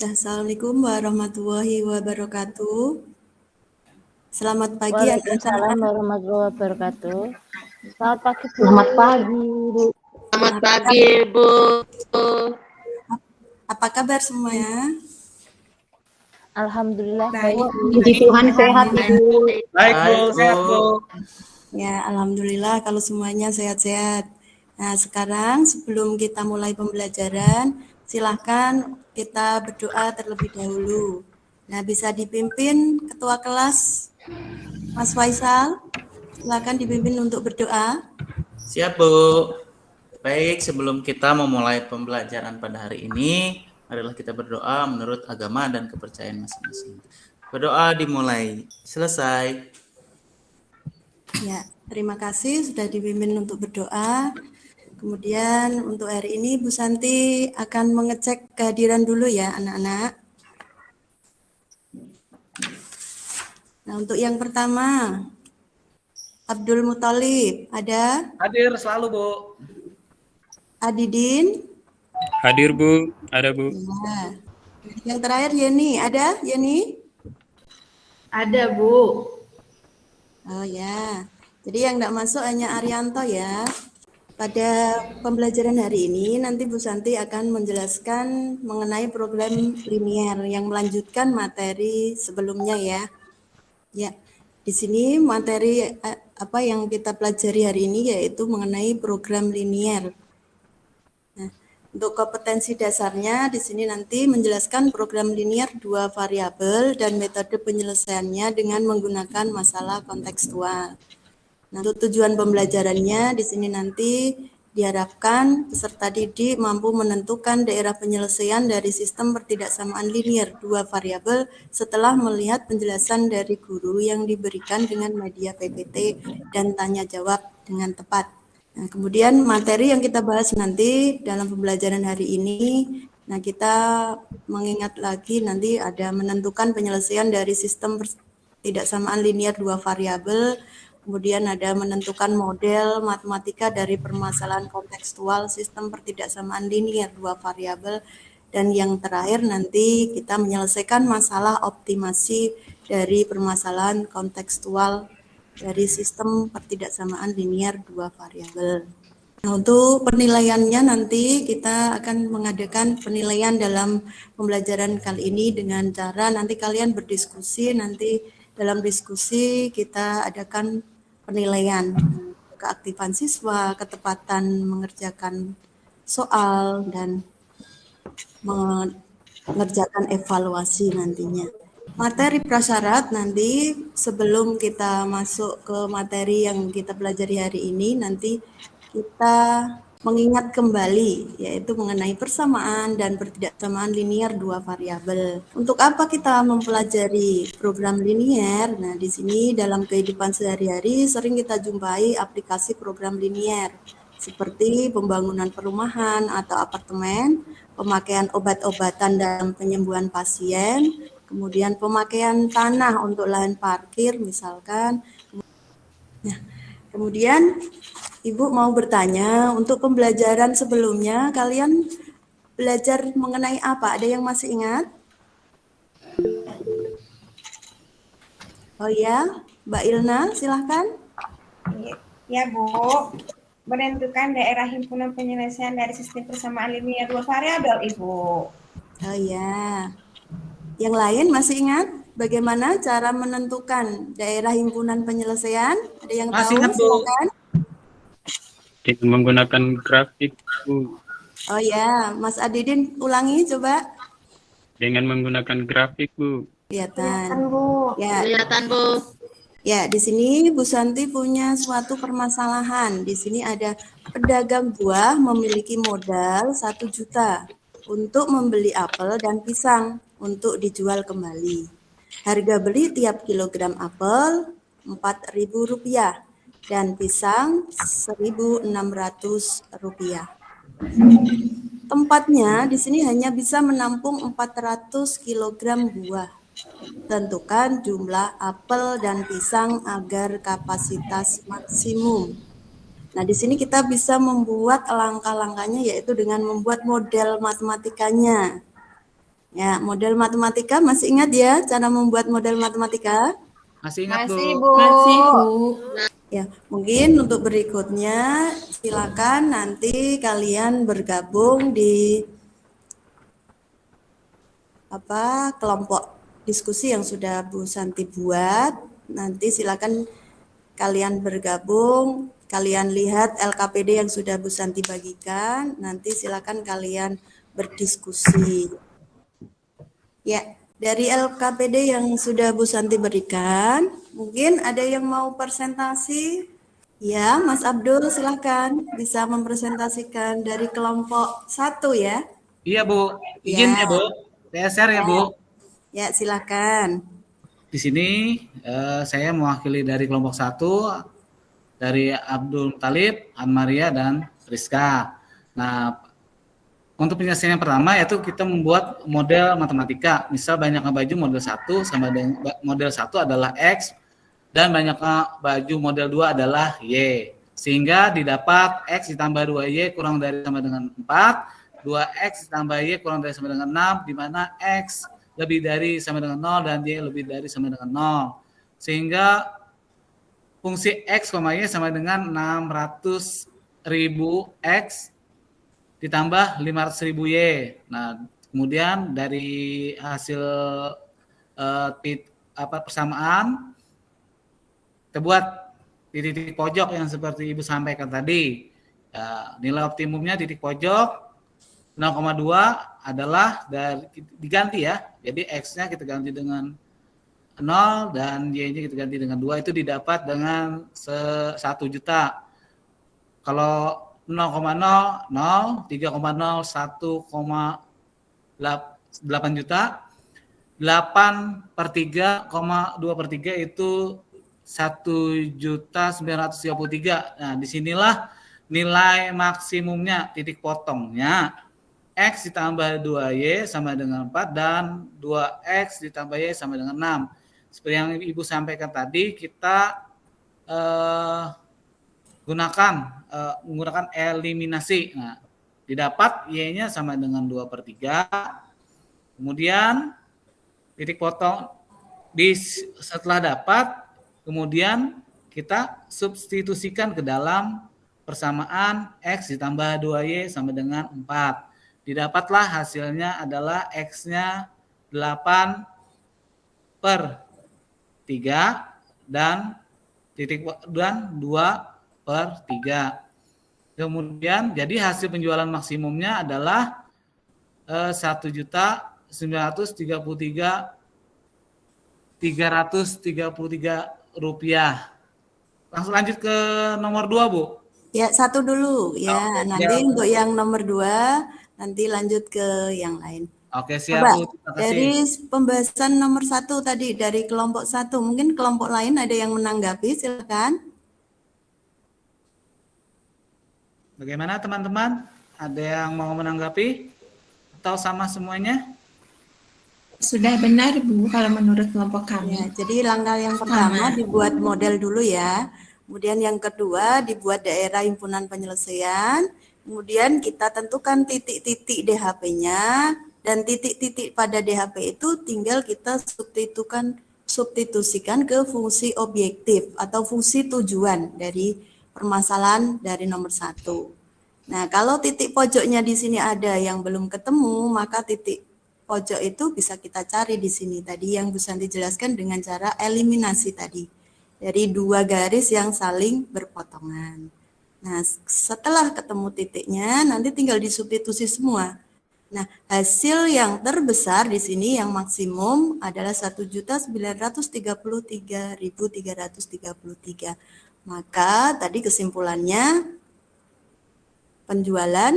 Ya, assalamualaikum warahmatullahi wabarakatuh. Selamat pagi Waalaikumsalam anak-anak. warahmatullahi wabarakatuh. Selamat pagi, Bu. Selamat pagi, Bu. Selamat pagi, Bu. Apa kabar semuanya? Alhamdulillah Baik. baik, Bu. Puji Tuhan sehat, Ibu. Baik, Bu. Sehat, Bu. Ya, alhamdulillah kalau semuanya sehat-sehat. Nah, sekarang sebelum kita mulai pembelajaran, silahkan kita berdoa terlebih dahulu. Nah, bisa dipimpin Ketua Kelas, Mas Faisal. Silahkan dipimpin untuk berdoa. Siap, Bu. Baik, sebelum kita memulai pembelajaran pada hari ini, marilah kita berdoa menurut agama dan kepercayaan masing-masing. Berdoa dimulai. Selesai. Ya, terima kasih sudah dipimpin untuk berdoa. Kemudian untuk hari ini Bu Santi akan mengecek kehadiran dulu ya anak-anak. Nah, untuk yang pertama, Abdul Muthalib, ada? Hadir selalu, Bu. Adidin? Hadir, Bu. Ada, Bu. Ya. Yang terakhir Yeni, ada Yeni? Ada, Bu. Oh ya, jadi yang tidak masuk hanya Arianto ya. Pada pembelajaran hari ini nanti Bu Santi akan menjelaskan mengenai program linier yang melanjutkan materi sebelumnya ya. Ya, di sini materi apa yang kita pelajari hari ini yaitu mengenai program linier. Nah, untuk kompetensi dasarnya di sini nanti menjelaskan program linier 2 variabel dan metode penyelesaiannya dengan menggunakan masalah kontekstual. Nah, untuk tujuan pembelajarannya di sini nanti diharapkan peserta didik mampu menentukan daerah penyelesaian dari sistem pertidaksamaan linier 2 variabel setelah melihat penjelasan dari guru yang diberikan dengan media PPT dan tanya jawab dengan tepat. Nah, kemudian materi yang kita bahas nanti dalam pembelajaran hari ini, nah kita mengingat lagi nanti ada menentukan penyelesaian dari sistem pertidaksamaan linier 2 variabel. Kemudian ada menentukan model matematika dari permasalahan kontekstual sistem pertidaksamaan linier 2 variabel. Dan yang terakhir nanti kita menyelesaikan masalah optimasi dari permasalahan kontekstual dari sistem pertidaksamaan linier 2 variabel. Nah, untuk penilaiannya nanti kita akan mengadakan penilaian dalam pembelajaran kali ini dengan cara nanti kalian berdiskusi, nanti dalam diskusi kita adakan penilaian keaktifan siswa, ketepatan mengerjakan soal, dan mengerjakan evaluasi nantinya. Materi prasyarat nanti sebelum kita masuk ke materi yang kita pelajari hari ini, nanti kita mengingat kembali yaitu mengenai persamaan dan pertidaksamaan linier 2 variabel. Untuk apa kita mempelajari program linier? Nah, di sini dalam kehidupan sehari-hari sering kita jumpai aplikasi program linier seperti pembangunan perumahan atau apartemen, pemakaian obat-obatan dalam penyembuhan pasien, kemudian pemakaian tanah untuk lahan parkir misalkan. Nah, kemudian Ibu mau bertanya, untuk pembelajaran sebelumnya kalian belajar mengenai apa? Ada yang masih ingat? Oh ya, Mbak Ilna, silahkan. Ya, Bu. Menentukan daerah himpunan penyelesaian dari sistem persamaan linier 2 variabel, Ibu. Oh ya. Yang lain masih ingat bagaimana cara menentukan daerah himpunan penyelesaian? Ada yang Masih tahu? ingat, Bu. Silakan. Dengan menggunakan grafik, Bu. Oh ya, Mas Adidin ulangi coba. Dengan menggunakan grafik, Bu. Kelihatan. Bu. Ya. Kelihatan, Bu. Ya, di sini Bu Santi punya suatu permasalahan. Di sini ada pedagang buah memiliki modal 1 juta untuk membeli apel dan pisang untuk dijual kembali. Harga beli tiap kilogram apel Rp4.000 dan pisang Rp1.600. Tempatnya di sini hanya bisa menampung 400 kg buah. Tentukan jumlah apel dan pisang agar kapasitas maksimum. Nah, di sini kita bisa membuat langkah-langkahnya yaitu dengan membuat model matematikanya. Ya, model matematika masih ingat ya cara membuat model matematika? Masih ingat, Masih, Bu? Bu. Masih, Bu. Ya, mungkin untuk berikutnya silakan nanti kalian bergabung di kelompok diskusi yang sudah Bu Santi buat. Nanti silakan kalian bergabung, kalian lihat LKPD yang sudah Bu Santi bagikan, nanti silakan kalian berdiskusi. Ya, dari LKPD yang sudah Bu Santi berikan, mungkin ada yang mau presentasi? Ya, Mas Abdul silakan bisa mempresentasikan dari kelompok 1 ya. Iya, Bu. Izin ya, Bu. Saya share ya, Bu. Ya, silakan. Di sini saya mewakili dari kelompok 1 dari Abdul Talib, Anmaria, dan Rizka. Nah, untuk penyelesaian yang pertama yaitu kita membuat model matematika. Misal banyaknya baju model 1 sama dengan model 1 adalah X dan banyaknya baju model 2 adalah Y. Sehingga didapat X ditambah 2Y kurang dari sama dengan 4, 2X ditambah Y kurang dari sama dengan 6, di mana X lebih dari sama dengan 0 dan Y lebih dari sama dengan 0. Sehingga fungsi X, Y sama dengan 600.000 X ditambah 500.000 Y. Nah, kemudian dari hasil persamaan kita buat di titik pojok yang seperti Ibu sampaikan tadi. Nilai optimumnya titik pojok 0,2 adalah diganti ya. Jadi X-nya kita ganti dengan 0 dan Y-nya kita ganti dengan 2, itu didapat dengan 1 juta. Kalau 0,00, 3,0, 1,8 juta, 8/3,2/3 itu 1.933. Nah, disinilah nilai maksimumnya, titik potongnya. X ditambah 2Y sama dengan 4 dan 2X ditambah Y sama dengan 6. Seperti yang Ibu sampaikan tadi, kita menggunakan eliminasi. Nah, didapat Y-nya sama dengan 2/3. Kemudian titik potong setelah dapat, kemudian kita substitusikan ke dalam persamaan X ditambah 2Y sama dengan 4. Didapatlah hasilnya adalah X-nya 8/3 dan 2/3. Kemudian jadi hasil penjualan maksimumnya adalah 1.933.333 rupiah. Langsung lanjut ke nomor 2, Bu. Ya, 1 dulu ya. Oke, Nanti siap. untuk yang nomor 2 nanti lanjut ke yang lain. Oke, siap, Coba, Bu. Terima kasih. dari pembahasan nomor 1 tadi dari kelompok 1, mungkin kelompok lain ada yang menanggapi, silakan. Bagaimana teman-teman? Ada yang mau menanggapi? Atau sama semuanya? Sudah benar, Bu, kalau menurut kelompok kami. Ya, jadi langkah yang pertama dibuat model dulu ya. Kemudian yang kedua dibuat daerah himpunan penyelesaian. Kemudian kita tentukan titik-titik DHP-nya, dan titik-titik pada DHP itu tinggal kita substitusikan ke fungsi objektif atau fungsi tujuan dari permasalahan dari nomor 1. Nah, kalau titik pojoknya di sini ada yang belum ketemu, maka titik pojok itu bisa kita cari di sini tadi yang Bu Santi jelaskan dengan cara eliminasi tadi dari 2 garis yang saling berpotongan. Nah, setelah ketemu titiknya, nanti tinggal disubstitusi semua. Nah, hasil yang terbesar di sini yang maksimum adalah 1.933.333. Maka tadi kesimpulannya penjualan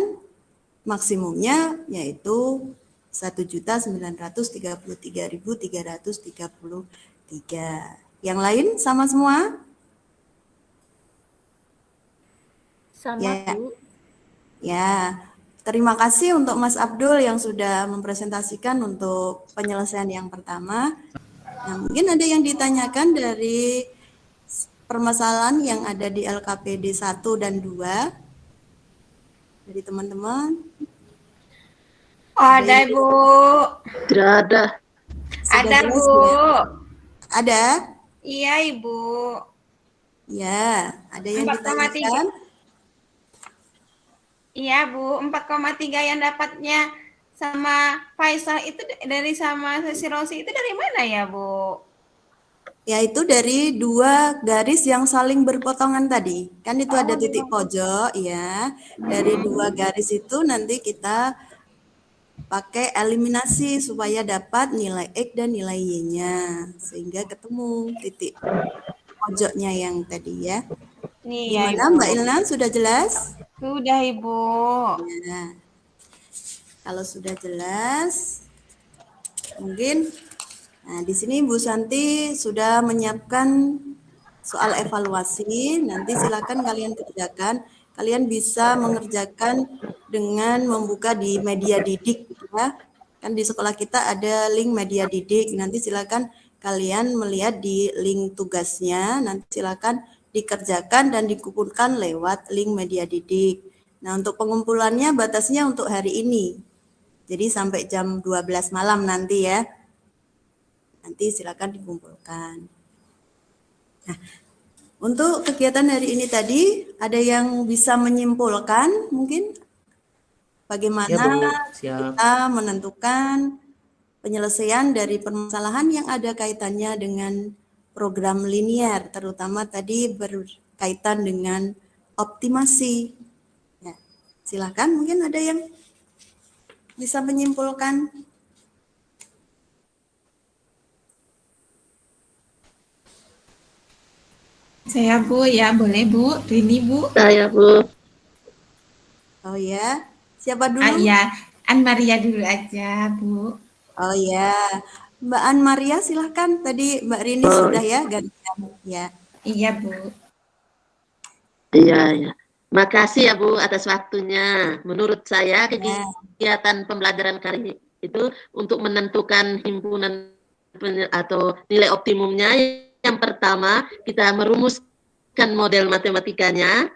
maksimumnya yaitu 1.933.333. Yang lain sama semua? Sama, Ya. Bu. Ya, terima kasih untuk Mas Abdul yang sudah mempresentasikan untuk penyelesaian yang pertama. Nah, mungkin ada yang ditanyakan dari permasalahan yang ada di LKPD 1 dan 2 dari teman-teman. Ada, Bu. Tidak ada. Sudah Ada, jelas Bu. ya? Ada? Iya, Ibu. Ya, ada yang 4,3. ditanyakan? Iya, Bu. 4,3 yang dapatnya sama Faisal itu dari sama si Rosi itu dari mana ya, Bu? Yaitu dari dua garis yang saling berpotongan tadi. Kan itu ada titik pojok, ya. Dari dua garis itu nanti kita pakai eliminasi supaya dapat nilai X dan nilai Y-nya. Sehingga ketemu titik pojoknya yang tadi ya. Nih ya, Gimana Ibu. Mbak Ilham, sudah jelas? Sudah, Ibu. Ya. Kalau sudah jelas, mungkin di sini Bu Santi sudah menyiapkan soal evaluasi. Nanti silakan kalian kerjakan. Kalian bisa mengerjakan dengan membuka di media didik ya. Kan di sekolah kita ada link media didik. Nanti silakan kalian melihat di link tugasnya. Nanti silakan dikerjakan dan dikumpulkan lewat link media didik. Nah, untuk pengumpulannya batasnya untuk hari ini. Jadi sampai jam 12 malam nanti ya. Nanti silakan dikumpulkan. Nah, untuk kegiatan hari ini tadi, ada yang bisa menyimpulkan mungkin bagaimana Ya, Bu. Siap. kita menentukan penyelesaian dari permasalahan yang ada kaitannya dengan program linear, terutama tadi berkaitan dengan optimasi. Ya, silakan mungkin ada yang bisa menyimpulkan. Saya Bu, ya boleh Bu. Rini Bu. Saya, Bu. Oh ya, siapa dulu? Ya, An Maria dulu aja Bu. Oh ya, Mbak An Maria silahkan. Tadi Mbak Rini Oh. sudah ya gantian. Ya. Iya Bu. Iya, ya. Makasih ya Bu atas waktunya. Menurut saya kegiatan pembelajaran kali ini itu untuk menentukan himpunan atau nilai optimumnya. Yang pertama, kita merumuskan model matematikanya.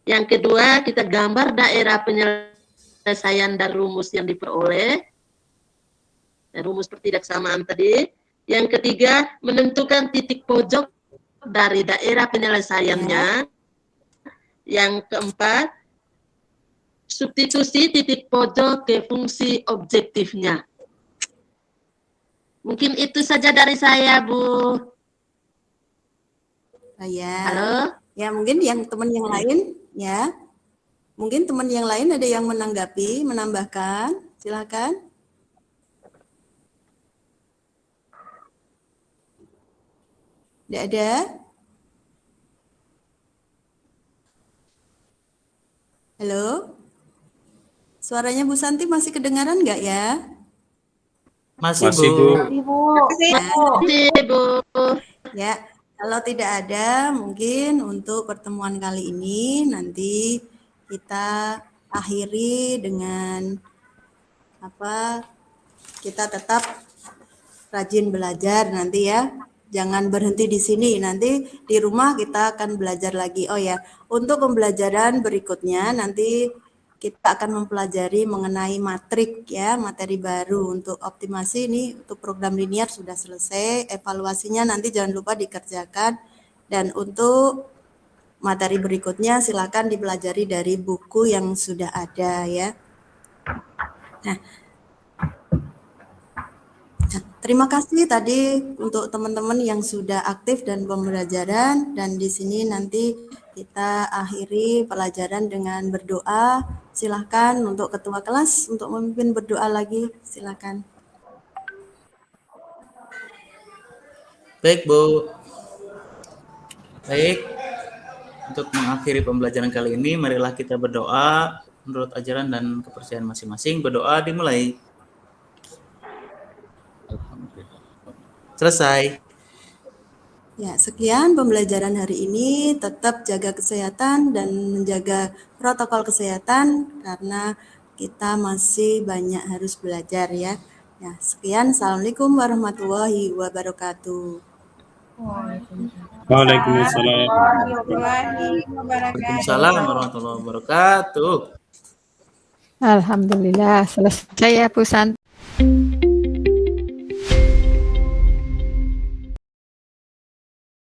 Yang kedua, kita gambar daerah penyelesaian dan rumus yang diperoleh. Rumus pertidaksamaan tadi. Yang ketiga, menentukan titik pojok dari daerah penyelesaiannya. Yang keempat, substitusi titik pojok ke fungsi objektifnya. Mungkin itu saja dari saya, Bu. Oh ya. Halo? Ya, mungkin yang teman yang lain ya. Mungkin teman yang lain ada yang menanggapi, menambahkan. Silakan. Tidak ada? Halo? Suaranya Bu Santi masih kedengaran nggak ya? Masih, Masih, Bu. Bu. Ibu. Terima kasih, Bu. Ya, kalau tidak ada, mungkin untuk pertemuan kali ini nanti kita akhiri dengan kita tetap rajin belajar nanti ya. Jangan berhenti di sini. Nanti di rumah kita akan belajar lagi. Oh ya, untuk pembelajaran berikutnya nanti kita akan mempelajari mengenai matrik ya, materi baru untuk optimasi ini untuk program linear sudah selesai, evaluasinya nanti jangan lupa dikerjakan dan untuk materi berikutnya silakan dipelajari dari buku yang sudah ada ya. Nah, terima kasih tadi untuk teman-teman yang sudah aktif dan pembelajaran dan di sini nanti kita akhiri pelajaran dengan berdoa. Silakan untuk ketua kelas untuk memimpin berdoa lagi. Silakan. Baik, Bu. Baik. Untuk mengakhiri pembelajaran kali ini, marilah kita berdoa menurut ajaran dan kepercayaan masing-masing. Berdoa dimulai. Selesai. Ya, sekian pembelajaran hari ini. Tetap jaga kesehatan dan menjaga protokol kesehatan karena kita masih banyak harus belajar ya. Ya, sekian. Assalamualaikum warahmatullahi wabarakatuh. Waalaikumsalam. Warahmatullahi wabarakatuh. Waalaikumsalam warahmatullahi wabarakatuh. Alhamdulillah selesai ya Bu Santi.